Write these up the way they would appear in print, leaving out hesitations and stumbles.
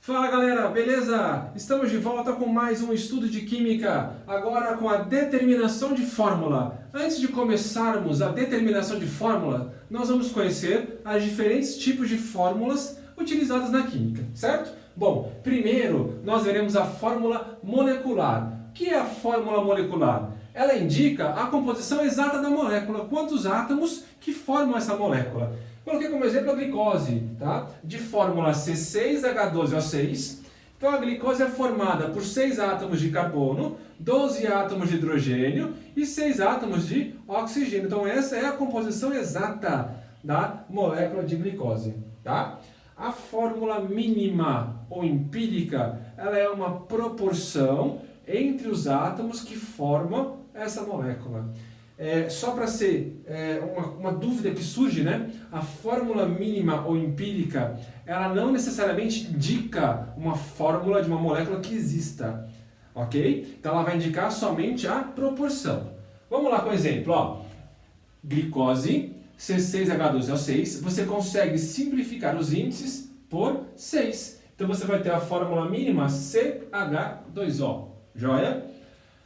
Fala galera, beleza? Estamos de volta com mais um estudo de Química, agora com a determinação de fórmula. Antes de começarmos a determinação de fórmula, nós vamos conhecer os diferentes tipos de fórmulas utilizadas na Química, certo? Bom, primeiro nós veremos a fórmula molecular. O que é a fórmula molecular? Ela indica a composição exata da molécula, quantos átomos que formam essa molécula. Coloquei como exemplo a glicose, tá? De fórmula C6H12O6. Então a glicose é formada por 6 átomos de carbono, 12 átomos de hidrogênio e 6 átomos de oxigênio. Então essa é a composição exata da molécula de glicose, tá? A fórmula mínima ou empírica, ela é uma proporção entre os átomos que formam essa molécula. Só para ser uma dúvida que surge, né? A fórmula mínima ou empírica, ela não necessariamente indica uma fórmula de uma molécula que exista, ok? Então ela vai indicar somente a proporção. Vamos lá com o exemplo, ó. Glicose, C6H12O6, você consegue simplificar os índices por 6. Então você vai ter a fórmula mínima CH2O, joia?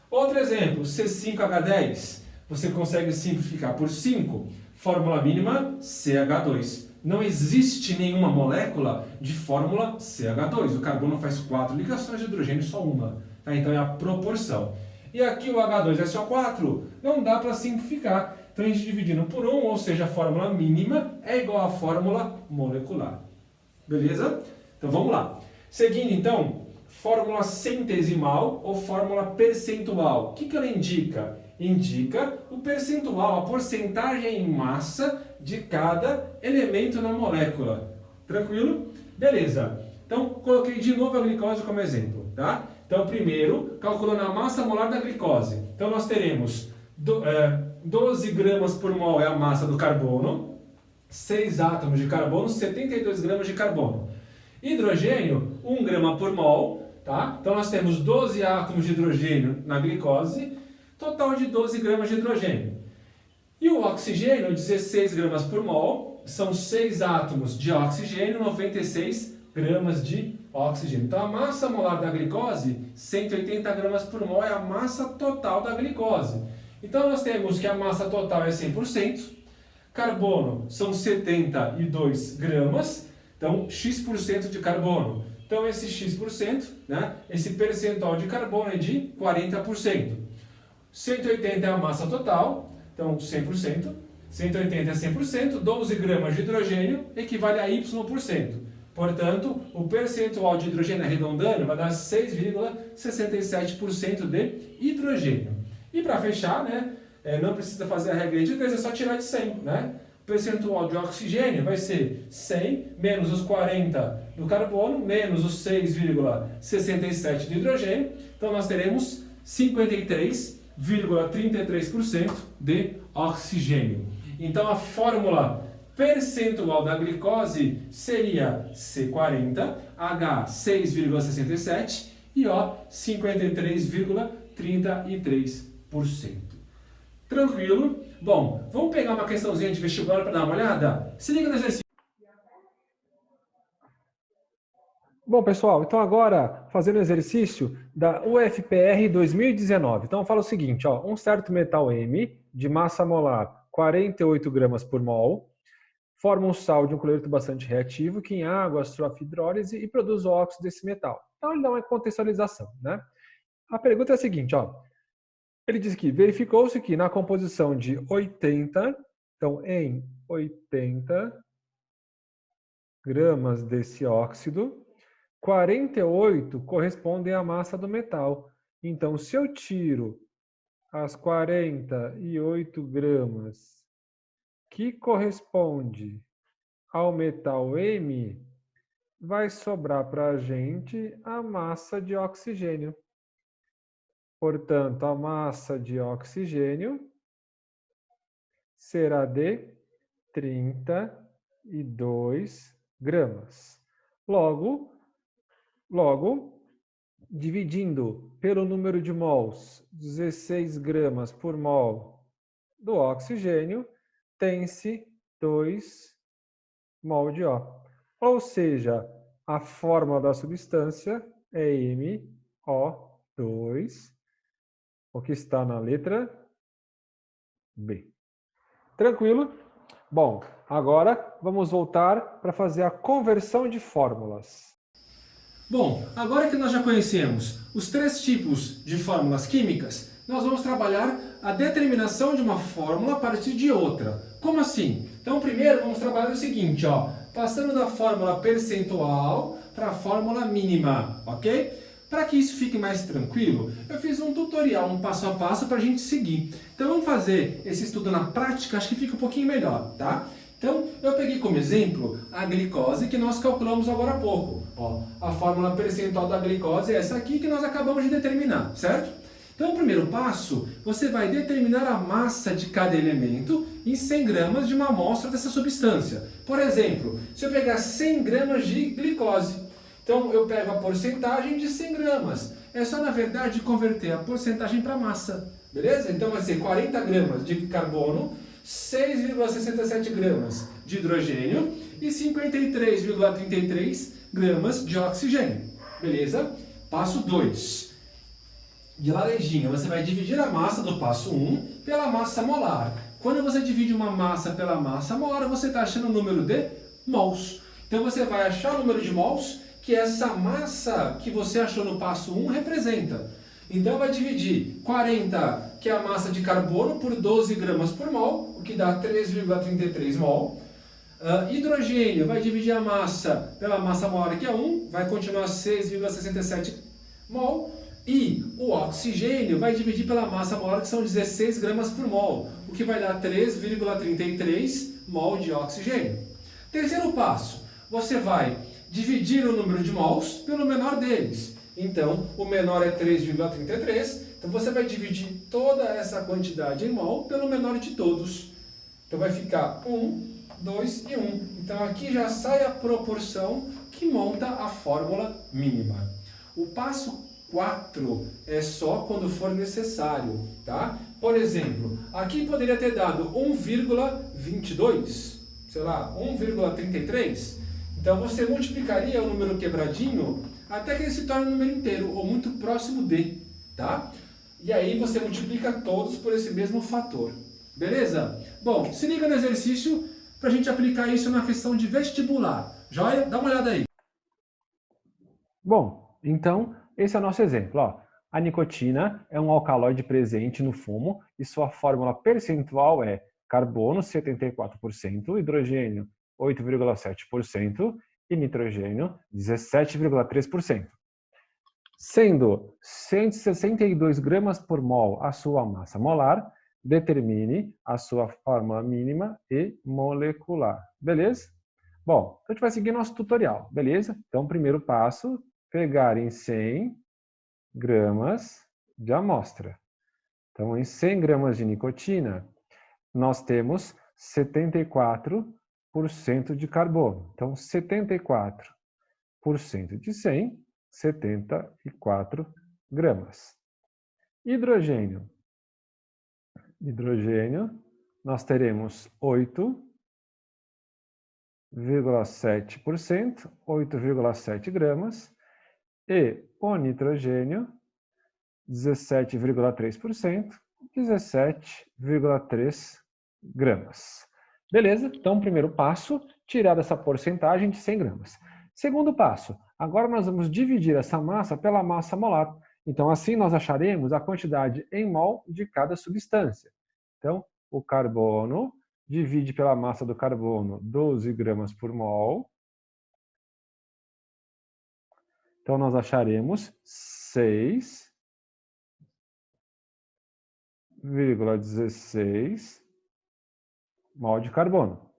Outro exemplo, C5H10. Você consegue simplificar por 5, fórmula mínima CH2. Não existe nenhuma molécula de fórmula CH2. O carbono faz 4 ligações, o hidrogênio só uma. Tá? Então é a proporção. E aqui o H2SO4 não dá para simplificar. Então a gente dividindo por 1, ou seja, a fórmula mínima é igual à fórmula molecular. Beleza? Então vamos lá. Seguindo então, fórmula centesimal ou fórmula percentual. O que ela indica? Indica o percentual, a porcentagem em massa de cada elemento na molécula. Tranquilo? Beleza. Então, coloquei de novo a glicose como exemplo, tá? Então, primeiro, calculando a massa molar da glicose. Então, nós teremos 12 gramas por mol é a massa do carbono, 6 átomos de carbono, 72 gramas de carbono. Hidrogênio, 1 grama por mol, tá? Então, nós temos 12 átomos de hidrogênio na glicose, total de 12 gramas de hidrogênio. E o oxigênio, 16 gramas por mol, são 6 átomos de oxigênio, 96 gramas de oxigênio. Então a massa molar da glicose, 180 gramas por mol, é a massa total da glicose. Então nós temos que a massa total é 100%, carbono são 72 gramas, então x% de carbono. Então esse x%, né, esse percentual de carbono é de 40%. 180 é a massa total, então 100%, 180 é 100%, 12 gramas de hidrogênio equivale a Y%. Portanto, o percentual de hidrogênio arredondando vai dar 6,67% de hidrogênio. E para fechar, né, não precisa fazer a regra de 3, é só tirar de 100, né? O percentual de oxigênio vai ser 100 menos os 40 do carbono, menos os 6,67 de hidrogênio. Então nós teremos 53,33% de oxigênio. Então a fórmula percentual da glicose seria C40, H 6,67 e O 53,33%. Tranquilo? Bom, vamos pegar uma questãozinha de vestibular para dar uma olhada? Se liga no exercício. Bom, pessoal, então agora fazendo o exercício da UFPR 2019. Então fala o seguinte, ó, um certo metal M de massa molar 48 gramas por mol forma um sal de um cloreto bastante reativo que em água sofre hidrólise e produz o óxido desse metal. Então ele dá uma contextualização, né? A pergunta é a seguinte, ó, ele diz que verificou-se que na composição de 80, então em 80 gramas desse óxido, 48 correspondem à massa do metal. Então, se eu tiro as 48 gramas que corresponde ao metal M, vai sobrar para a gente a massa de oxigênio. Portanto, a massa de oxigênio será de 32 gramas. Logo, dividindo pelo número de mols, 16 gramas por mol do oxigênio, tem-se 2 mol de O. Ou seja, a fórmula da substância é MO2, o que está na letra B. Tranquilo? Bom, agora vamos voltar para fazer a conversão de fórmulas. Bom, agora que nós já conhecemos os três tipos de fórmulas químicas, nós vamos trabalhar a determinação de uma fórmula a partir de outra. Como assim? Então, primeiro vamos trabalhar o seguinte, ó, passando da fórmula percentual para a fórmula mínima, ok? Para que isso fique mais tranquilo, eu fiz um tutorial, um passo a passo para a gente seguir. Então vamos fazer esse estudo na prática, acho que fica um pouquinho melhor, tá? Então, eu peguei como exemplo a glicose que nós calculamos agora há pouco. Ó, a fórmula percentual da glicose é essa aqui que nós acabamos de determinar, certo? Então, o primeiro passo, você vai determinar a massa de cada elemento em 100 gramas de uma amostra dessa substância. Por exemplo, se eu pegar 100 gramas de glicose, então eu pego a porcentagem de 100 gramas. É só, na verdade, converter a porcentagem para massa, beleza? Então vai ser 40 gramas de carbono, 6,67 gramas de hidrogênio e 53,33 gramas de oxigênio. Beleza? Passo 2. De laranjinha, você vai dividir a massa do passo 1 pela massa molar. Quando você divide uma massa pela massa molar, você está achando o número de mols. Então você vai achar o número de mols que essa massa que você achou no passo 1 representa. Então vai dividir 40, que é a massa de carbono, por 12 gramas por mol, o que dá 3,33 mol. Hidrogênio vai dividir a massa pela massa molar, que é 1, vai continuar 6,67 mol. E o oxigênio vai dividir pela massa molar, que são 16 gramas por mol, o que vai dar 3,33 mol de oxigênio. Terceiro passo, você vai dividir o número de mols pelo menor deles. Então, o menor é 3,33, então você vai dividir toda essa quantidade em mol pelo menor de todos. Então vai ficar 1, 2 e 1. Então aqui já sai a proporção que monta a fórmula mínima. O passo 4 é só quando for necessário, tá? Por exemplo, aqui poderia ter dado 1,22, sei lá, 1,33. Então você multiplicaria o número quebradinho até que ele se torne um número inteiro, ou muito próximo de, tá? E aí você multiplica todos por esse mesmo fator. Beleza? Bom, se liga no exercício para a gente aplicar isso na questão de vestibular. Joia? Dá uma olhada aí. Bom, então, esse é o nosso exemplo. Ó. A nicotina é um alcaloide presente no fumo e sua fórmula percentual é carbono 74%, hidrogênio 8,7% e nitrogênio 17,3%. Sendo 162 gramas por mol a sua massa molar, determine a sua fórmula mínima e molecular. Beleza? Bom, então a gente vai seguir nosso tutorial, beleza? Então, primeiro passo, pegar em 100 gramas de amostra. Então, em 100 gramas de nicotina, nós temos 74% de carbono. Então, 74% de 100, 74 gramas. Hidrogênio. Hidrogênio, nós teremos 8,7%, 8,7 gramas. E o nitrogênio, 17,3%, 17,3 gramas. Beleza? Então, primeiro passo, tirar essa porcentagem de 100 gramas. Segundo passo, agora nós vamos dividir essa massa pela massa molar. Então, assim nós acharemos a quantidade em mol de cada substância. Então, o carbono divide pela massa do carbono 12 gramas por mol. Então, nós acharemos 6,16 mol de carbono.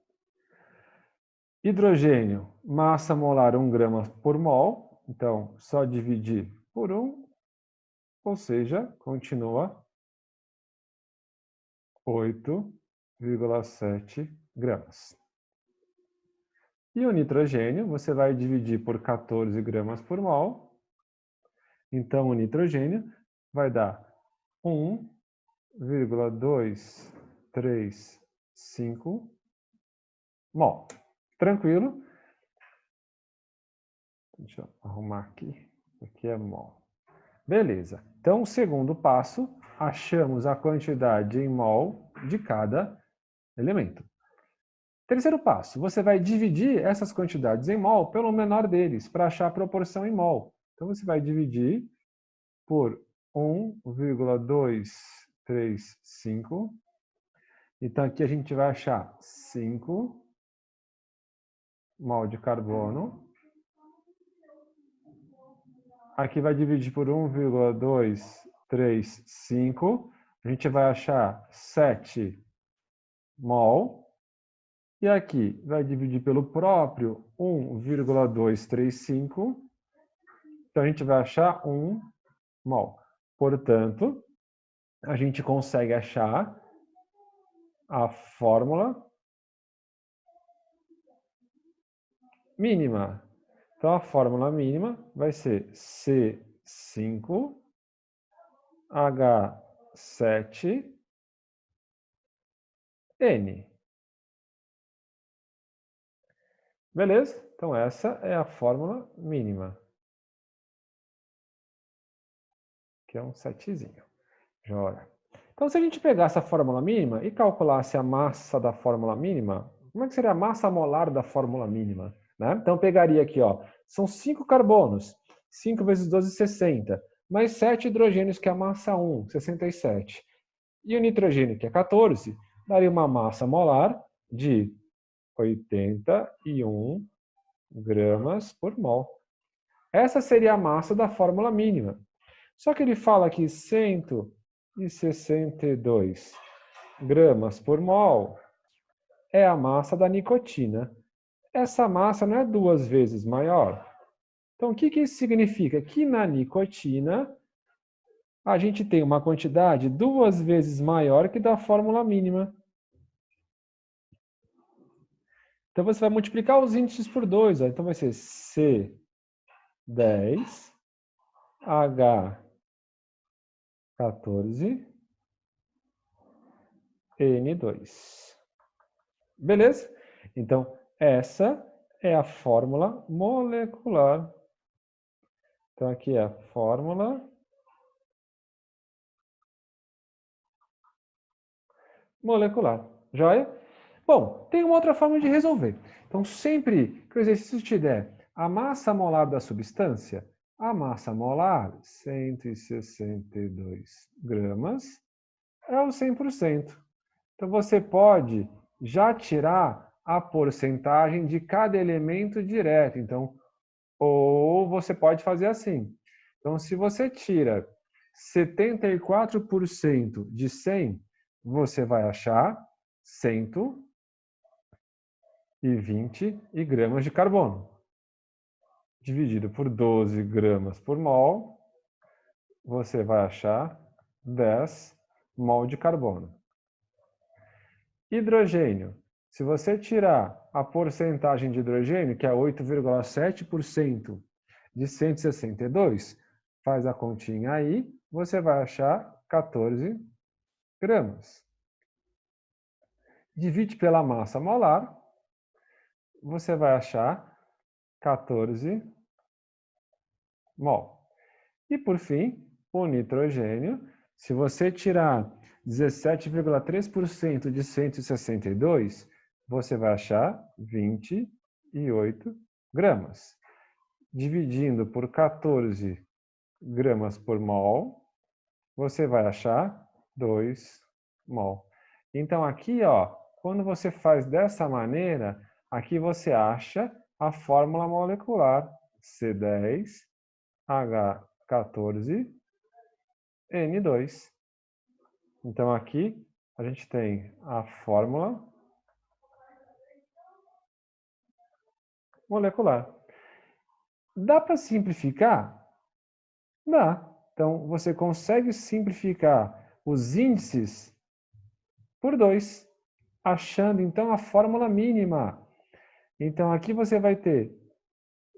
Hidrogênio, massa molar 1 grama por mol. Então, só dividir por 1, ou seja, continua 8,7 gramas. E o nitrogênio, você vai dividir por 14 gramas por mol. Então, o nitrogênio vai dar 1,235 mol. Tranquilo? Deixa eu arrumar aqui. Aqui é mol. Beleza. Então, segundo passo, achamos a quantidade em mol de cada elemento. Terceiro passo, você vai dividir essas quantidades em mol pelo menor deles, para achar a proporção em mol. Então, você vai dividir por 1,235. Então, aqui a gente vai achar 5 mol de carbono. Aqui vai dividir por 1,235. A gente vai achar 7 mol. E aqui vai dividir pelo próprio 1,235. Então, a gente vai achar 1 mol. Portanto, a gente consegue achar a fórmula mínima. Então, a fórmula mínima vai ser C5H7N. Beleza? Então, essa é a fórmula mínima. Que é um 7zinho. Joia. Então, se a gente pegar essa fórmula mínima e calculasse a massa da fórmula mínima, como é que seria a massa molar da fórmula mínima? Né? Então, pegaria aqui, ó, são 5 carbonos, 5 vezes 12, 60, mais 7 hidrogênios, que é a massa 1, 67. E o nitrogênio, que é 14, daria uma massa molar de 81 gramas por mol. Essa seria a massa da fórmula mínima. Só que ele fala que 162 gramas por mol é a massa da nicotina. Essa massa não é 2 vezes maior. Então, o que isso significa? Que na nicotina a gente tem uma quantidade 2 vezes maior que da fórmula mínima. Então, você vai multiplicar os índices por 2. Ó. Então, vai ser C10, H14, N2. Beleza? Então, essa é a fórmula molecular. Então, aqui é a fórmula molecular. Joia? Bom, tem uma outra forma de resolver. Então, sempre que o exercício te der a massa molar da substância, a massa molar, 162 gramas, é o 100%. Então, você pode já tirar a porcentagem de cada elemento direto. Então, ou você pode fazer assim. Então, se você tira 74% de 100, você vai achar 120 gramas de carbono. Dividido por 12 gramas por mol, você vai achar 10 mol de carbono. Hidrogênio. Se você tirar a porcentagem de hidrogênio, que é 8,7% de 162, faz a continha aí, você vai achar 14 gramas. Divide pela massa molar, você vai achar 14 mol. E, por fim, o nitrogênio, se você tirar 17,3% de 162, você vai achar 28 gramas. Dividindo por 14 gramas por mol, você vai achar 2 mol. Então, aqui, ó, quando você faz dessa maneira, aqui você acha a fórmula molecular C10, H14, N2. Então, aqui a gente tem a fórmula molecular. Dá para simplificar? Dá. Então, você consegue simplificar os índices por 2, achando, então, a fórmula mínima. Então, aqui você vai ter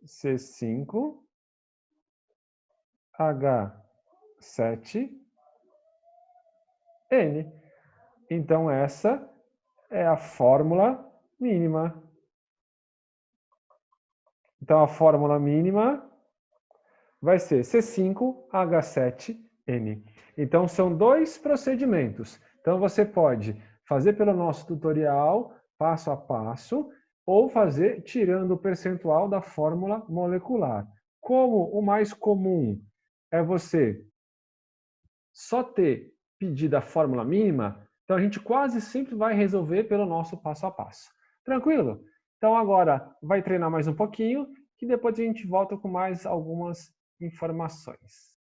C5, H7, N. Então, essa é a fórmula mínima. Então, a fórmula mínima vai ser C5H7N. Então, são dois procedimentos. Então, você pode fazer pelo nosso tutorial, passo a passo, ou fazer tirando o percentual da fórmula molecular. Como o mais comum é você só ter pedido a fórmula mínima, então a gente quase sempre vai resolver pelo nosso passo a passo. Tranquilo? Então agora vai treinar mais um pouquinho, que depois a gente volta com mais algumas informações.